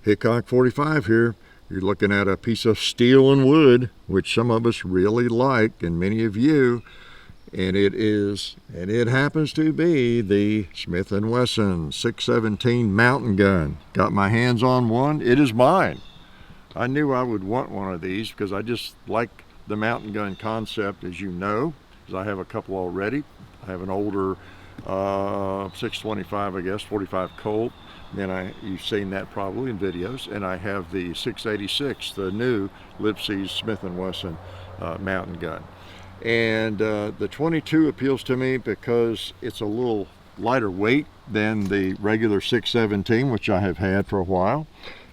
Hickok 45 here. You're looking at a piece of steel and wood, which some of us really like, and many of you. And it happens to be the Smith & Wesson 617 mountain gun. Got my hands on one. It is mine. I knew I would want one of these because I just like the mountain gun concept, as you know, because I have a couple already. I have an older 625, I guess, 45 Colt. Then you've seen that probably in videos. And I have the 686, the new Lipsey's Smith & Wesson mountain gun. And the 22 appeals to me because it's a little lighter weight than the regular 617, which I have had for a while.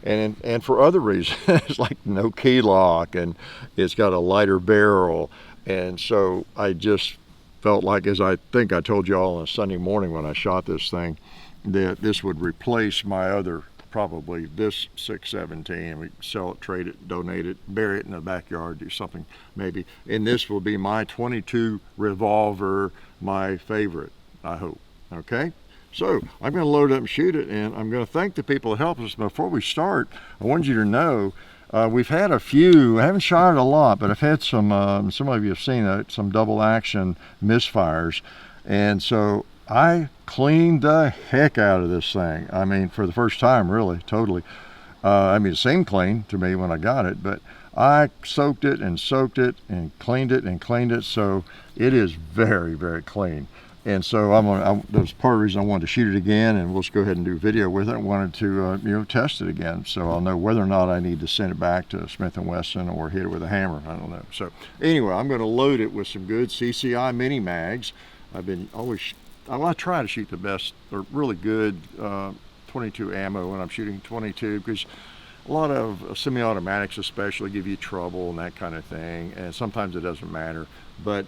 And for other reasons, like no key lock, and it's got a lighter barrel. And so I just felt like, as I think I told you all on a Sunday morning when I shot this thing, that this would replace my other, probably this 617. We sell it, trade it, donate it, bury it in the backyard, do something maybe. And this will be my 22 revolver, my favorite, I hope. Okay? So I'm going to load up and shoot it, and I'm going to thank the people that helped us. Before we start, I wanted you to know we've had a few. I haven't shot it a lot, but I've had some of you have seen it, some double action misfires. And so I cleaned the heck out of this thing. I mean, for the first time, really, totally. I mean, it seemed clean to me when I got it, but I soaked it and cleaned it. So it is very, very clean. And so that's part of the reason I wanted to shoot it again, and we'll just go ahead and do a video with it. I wanted to test it again, so I'll know whether or not I need to send it back to Smith & Wesson or hit it with a hammer. I don't know. So anyway, I'm going to load it with some good CCI mini mags. I try to shoot the best or really good 22 ammo when I'm shooting 22, because a lot of semi-automatics especially give you trouble and that kind of thing, and sometimes it doesn't matter. But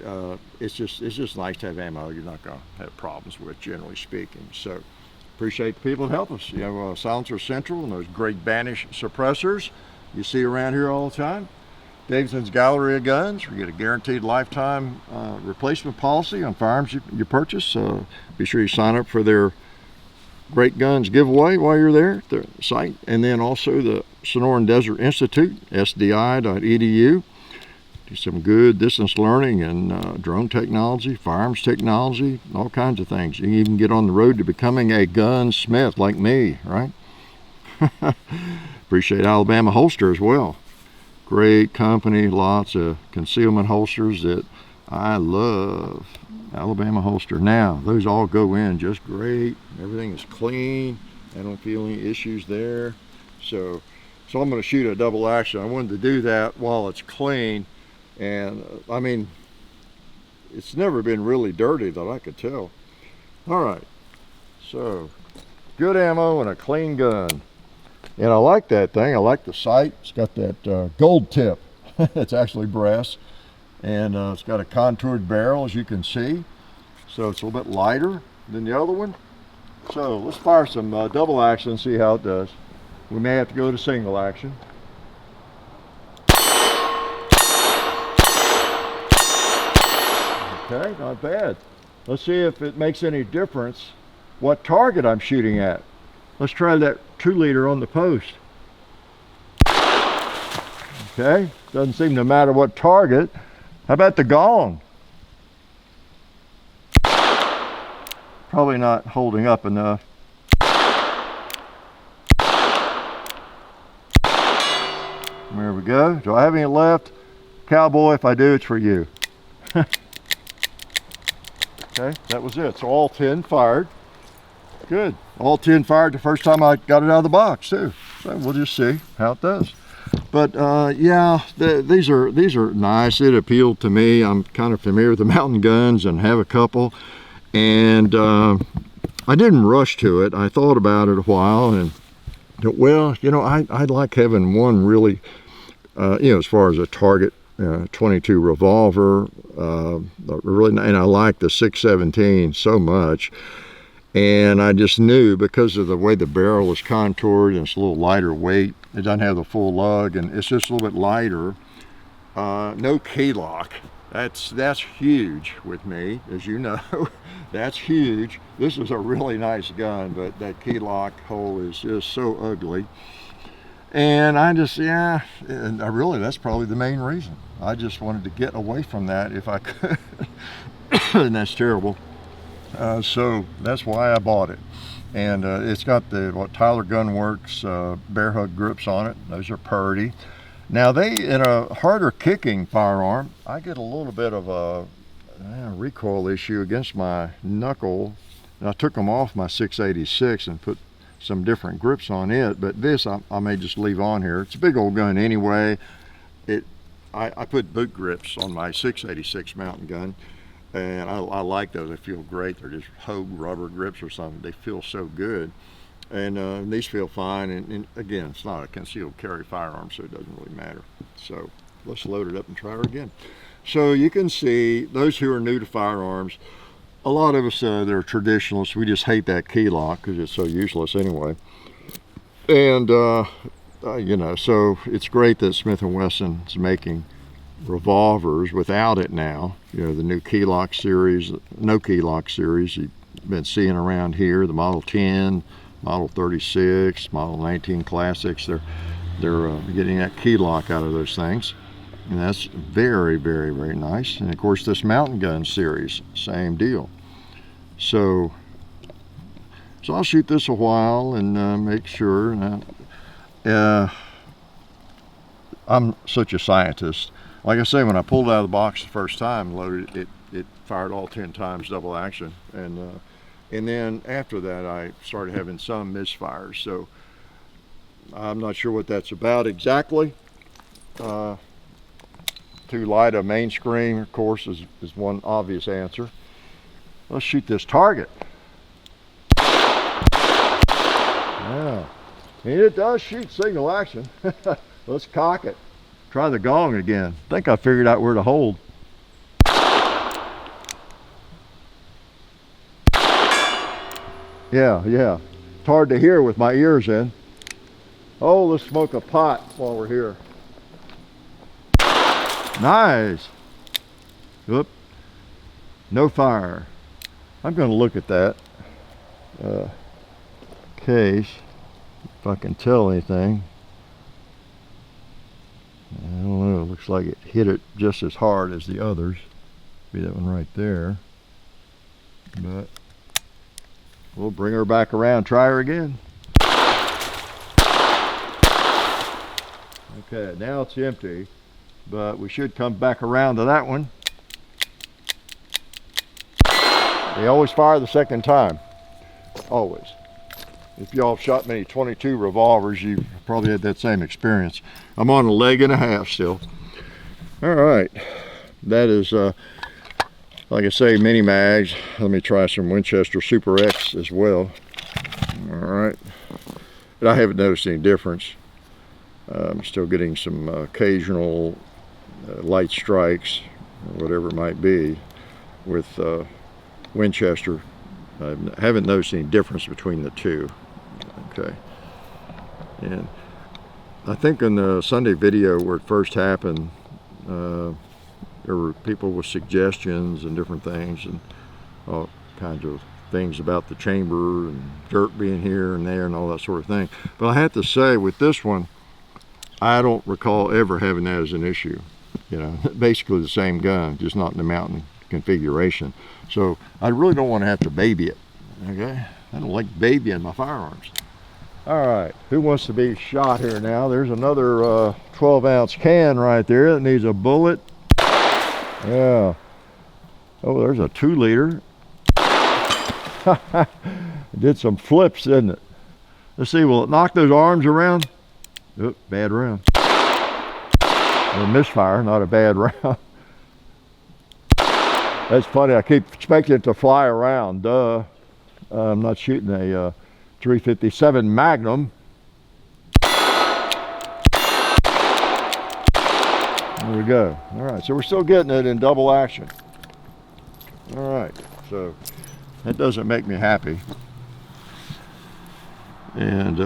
it's just nice to have ammo you're not going to have problems with, generally speaking. So appreciate the people that help us. You have Silencer Central and those great Banish suppressors you see around here all the time. Davidson's Gallery of Guns. We get a guaranteed lifetime replacement policy on firearms you purchase. So be sure you sign up for their Great Guns giveaway while you're there at their site. And then also the Sonoran Desert Institute, sdi.edu. Do some good distance learning and drone technology, firearms technology, all kinds of things. You can even get on the road to becoming a gunsmith like me, right? Appreciate Alabama Holster as well. Great company, lots of concealment holsters that I love. Alabama Holster. Now, those all go in just great. Everything is clean. I don't feel any issues there. So I'm going to shoot a double action. I wanted to do that while it's clean. And I mean, it's never been really dirty that I could tell. All right, so good ammo and a clean gun. And I like that thing. I like the sight. It's got that gold tip. It's actually brass. And it's got a contoured barrel, as you can see. So it's a little bit lighter than the other one. So let's fire some double action and see how it does. We may have to go to single action. Okay, not bad. Let's see if it makes any difference what target I'm shooting at. Let's try that 2-liter on the post. Okay, doesn't seem to matter what target. How about the gong? Probably not holding up enough. There we go. Do I have any left? Cowboy, if I do, it's for you. Okay, that was it. So all 10 fired. Good. All 10 fired the first time I got it out of the box too. So we'll just see how it does. But yeah, these are nice. It appealed to me. I'm kind of familiar with the mountain guns and have a couple. And I didn't rush to it. I thought about it a while and well, I'd like having one really, as far as a target 22 revolver, really, and I like the 617 so much. And I just knew, because of the way the barrel is contoured and it's a little lighter weight, it doesn't have the full lug and it's just a little bit lighter. No key lock. That's huge with me, as you know. That's huge. This is a really nice gun, but that key lock hole is just so ugly. And I just, yeah, and that's probably the main reason. I just wanted to get away from that if I could. And that's terrible. So that's why I bought it. And it's got the Tyler Gun Works bear hug grips on it. Those are purdy. Now in a harder kicking firearm, I get a little bit of a recoil issue against my knuckle. And I took them off my 686 and put some different grips on it, but this I may just leave on here. It's a big old gun anyway. I put boot grips on my 686 mountain gun, and I like those. They feel great. They're just Hogue rubber grips or something. They feel so good, and these feel fine. And again, it's not a concealed carry firearm, so it doesn't really matter. So let's load it up and try her again. So you can see, those who are new to firearms, a lot of us that are traditionalists, we just hate that key lock because it's so useless anyway. And you know, so it's great that Smith & Wesson is making revolvers without it now. You know, the new key lock series, no key lock series you've been seeing around here, the Model 10, Model 36, Model 19 Classics. They're getting that key lock out of those things. And that's very, very, very nice. And of course, this mountain gun series, same deal. So I'll shoot this a while and make sure. I'm such a scientist. Like I say, when I pulled it out of the box the first time, loaded it fired all 10 times double action. And then after that, I started having some misfires. So I'm not sure what that's about exactly. Too light a main screen, of course, is one obvious answer. Let's shoot this target. Yeah, and it does shoot single action. Let's cock it. Try the gong again. I think I figured out where to hold. Yeah. It's hard to hear with my ears in. Oh, let's smoke a pot while we're here. Nice. Whoop. No fire. I'm going to look at that case if I can tell anything. I don't know. It looks like it hit it just as hard as the others. Be that one right there. But we'll bring her back around. Try her again. Okay, now it's empty. But we should come back around to that one. They always fire the second time. Always. If y'all have shot many 22 revolvers, you've probably had that same experience. I'm on a leg and a half still. All right. That is, like I say, mini mags. Let me try some Winchester Super X as well. All right. But I haven't noticed any difference. I'm still getting some occasional light strikes, or whatever it might be, with Winchester. I haven't noticed any difference between the two. Okay. And I think in the Sunday video where it first happened, there were people with suggestions and different things and all kinds of things about the chamber and dirt being here and there and all that sort of thing. But I have to say, with this one, I don't recall ever having that as an issue. You know, basically the same gun, just not in the mountain configuration. So I really don't want to have to baby it. Okay, I don't like babying my firearms. All right, who wants to be shot here now? There's another 12-ounce can right there that needs a bullet. Yeah. Oh, there's a 2-liter. Did some flips, didn't it? Let's see, will it knock those arms around? Oop, bad round. A misfire, not a bad round. That's funny, I keep expecting it to fly around, duh. I'm not shooting a 357 Magnum. There we go. All right, so we're still getting it in double action. All right, so that doesn't make me happy. And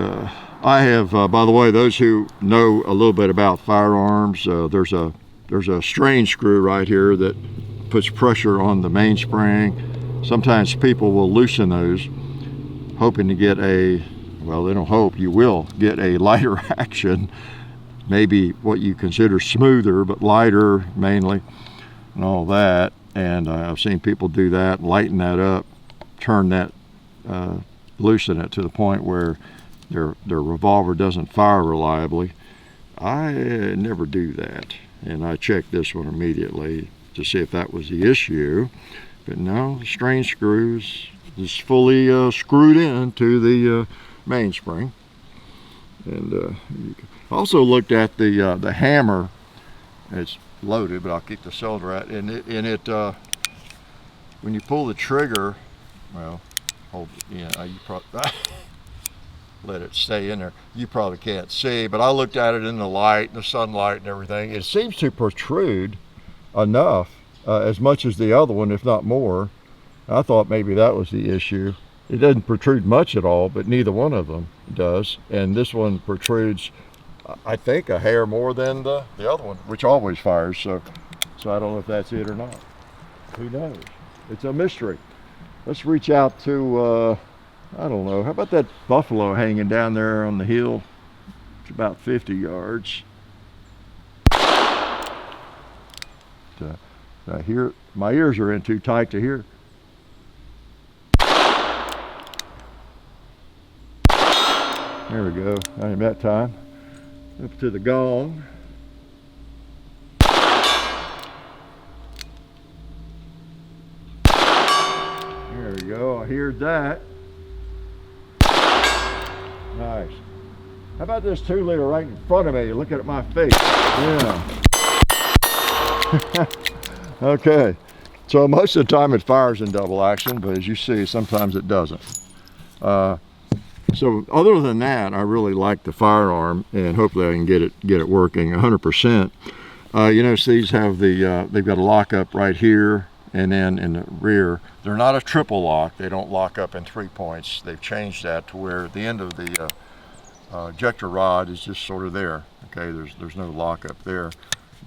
I have, by the way, those who know a little bit about firearms, there's a strain screw right here that puts pressure on the mainspring. Sometimes people will loosen those, hoping to get a well, they don't hope, you will get a lighter action, maybe what you consider smoother, but lighter mainly, and all that. And I've seen people do that, lighten that up, turn that, loosen it to the point where their revolver doesn't fire reliably. I never do that, and I checked this one immediately to see if that was the issue. But no, the strain screws is fully screwed into the mainspring. And also looked at the hammer. It's loaded, but I'll keep the cylinder at. And it when you pull the trigger, well, hold it, you probably let it stay in there. You probably can't see, but I looked at it in the light, the sunlight, and everything. It seems to protrude enough, as much as the other one, if not more. I thought maybe that was the issue. It doesn't protrude much at all, but neither one of them does. And this one protrudes, I think, a hair more than the other one, which always fires. So I don't know if that's it or not. Who knows? It's a mystery. Let's reach out to, I don't know, how about that buffalo hanging down there on the hill? It's about 50 yards. I hear, my ears are in too tight to hear. There we go. I ain't that time. Up to the gong. There we go. I heard that. Nice. How about this 2-liter right in front of me, looking at my face? Yeah. Okay. So most of the time it fires in double action, but as you see, sometimes it doesn't. So other than that, I really like the firearm, and hopefully I can get it working 100%. You notice these have they've got a lockup right here, and then in the rear, they're not a triple lock. They don't lock up in 3 points. They've changed that to where the end of the ejector rod is just sort of there. Okay, there's no lockup there,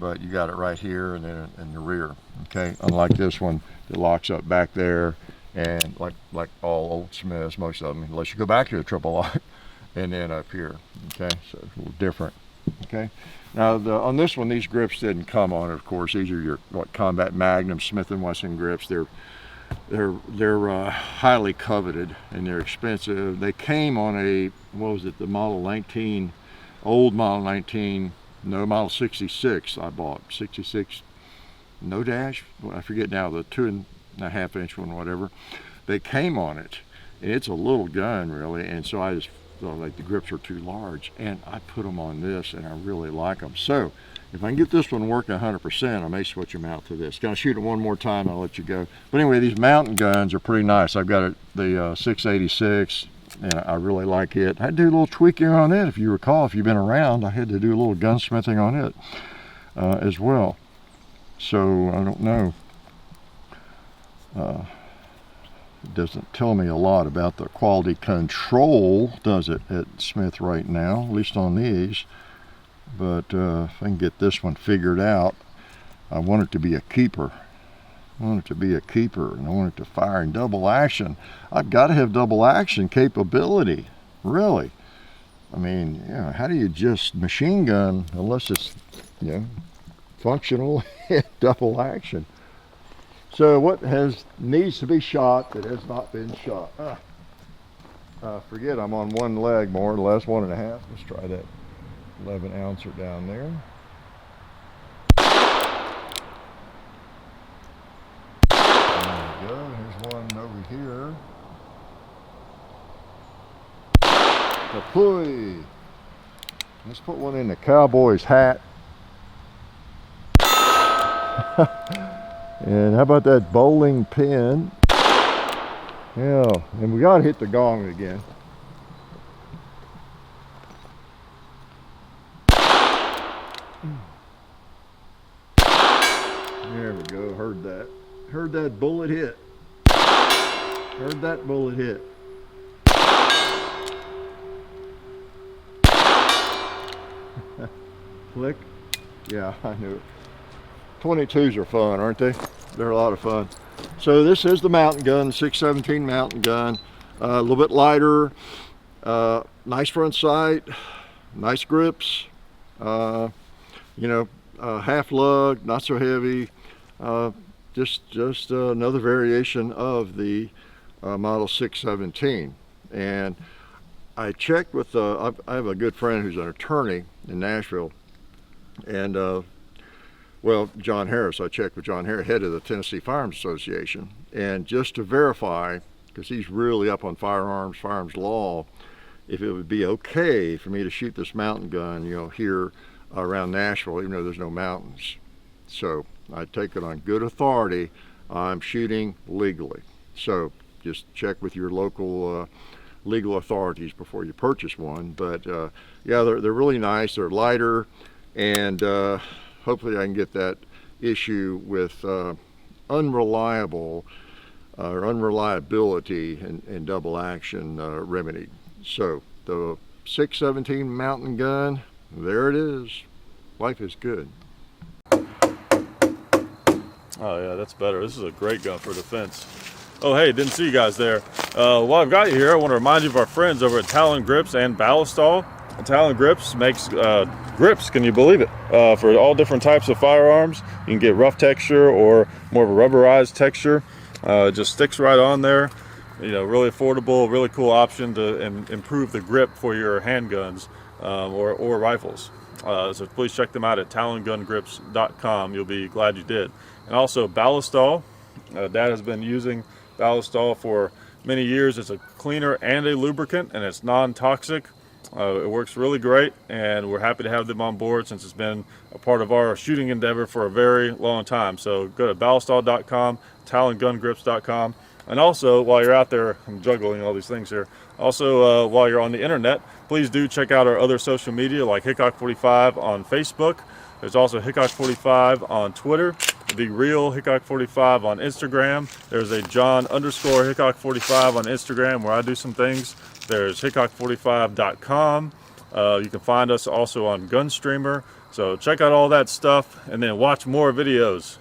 but you got it right here and then in the rear. Okay, unlike this one, it locks up back there. And like all old Smiths, most of them, unless you go back to the triple lock, and then up here. Okay, so it's a little different. Okay, now on this one, these grips didn't come on it. Of course, these are your Combat Magnum Smith & Wesson grips. They're highly coveted, and they're expensive. They came on a, what was it, the Model 19, old Model 19, no, Model 66. I bought 66, no dash. I forget now, the 2.5-inch one, whatever. They came on it, and it's a little gun really, and so I just felt like the grips are too large, and I put them on this, and I really like them. So if I can get this one working 100%, I may switch them out to this. Gonna shoot it one more time, I'll let you go. But anyway, these mountain guns are pretty nice. I've got the 686, and I really like it. I had to do a little tweaking on it. If you recall, if you've been around, I had to do a little gunsmithing on it as well. So I don't know. It doesn't tell me a lot about the quality control, does it, at Smith right now, at least on these. But if I can get this one figured out, I want it to be a keeper. I want it to be a keeper, and I want it to fire in double action. I've got to have double action capability, really. I mean, you know, how do you just machine gun unless it's, you know, functional double action? So what needs to be shot that has not been shot? Forget I'm on one leg more or less, 1.5. Let's try that 11 ouncer down there. There we go. Here's one over here. Kapooey. Let's put one in the cowboy's hat. And how about that bowling pin? Yeah, and we gotta hit the gong again. There we go, heard that. Heard that bullet hit. Heard that bullet hit. Click. Yeah, I knew it. 22s are fun, aren't they? They're a lot of fun. So this is the mountain gun, 617 mountain gun. A little bit lighter. Nice front sight, nice grips, you know, half lug, not so heavy. Just another variation of the Model 617. And I checked with, I have a good friend who's an attorney in Nashville, and well, John Harris. I checked with John Harris, head of the Tennessee Firearms Association, and just to verify, because he's really up on firearms law, if it would be okay for me to shoot this mountain gun, you know, here around Nashville, even though there's no mountains. So I take it on good authority, I'm shooting legally. So just check with your local legal authorities before you purchase one. But yeah, they're really nice, they're lighter, and hopefully I can get that issue with unreliability and double action remedied. So the 617 mountain gun, there it is. Life is good. Oh yeah, that's better. This is a great gun for defense. Oh hey, didn't see you guys there. While I've got you here, I want to remind you of our friends over at Talon Grips and Ballistol. Talon Grips makes grips, can you believe it, for all different types of firearms. You can get rough texture or more of a rubberized texture. It just sticks right on there. You know, really affordable, really cool option to improve the grip for your handguns or rifles. So please check them out at talongungrips.com. You'll be glad you did. And also Ballistol. Dad has been using Ballistol for many years. It's a cleaner and a lubricant, and it's non-toxic. It works really great, and we're happy to have them on board since it's been a part of our shooting endeavor for a very long time. So go to ballistol.com, talongungrips.com. And also, while you're out there, I'm juggling all these things here. Also, while you're on the internet, please do check out our other social media like Hickok45 on Facebook. There's also Hickok45 on Twitter, The Real Hickok45 on Instagram. There's a John_Hickok45 on Instagram where I do some things. There's Hickok45.com. You can find us also on Gunstreamer. So check out all that stuff and then watch more videos.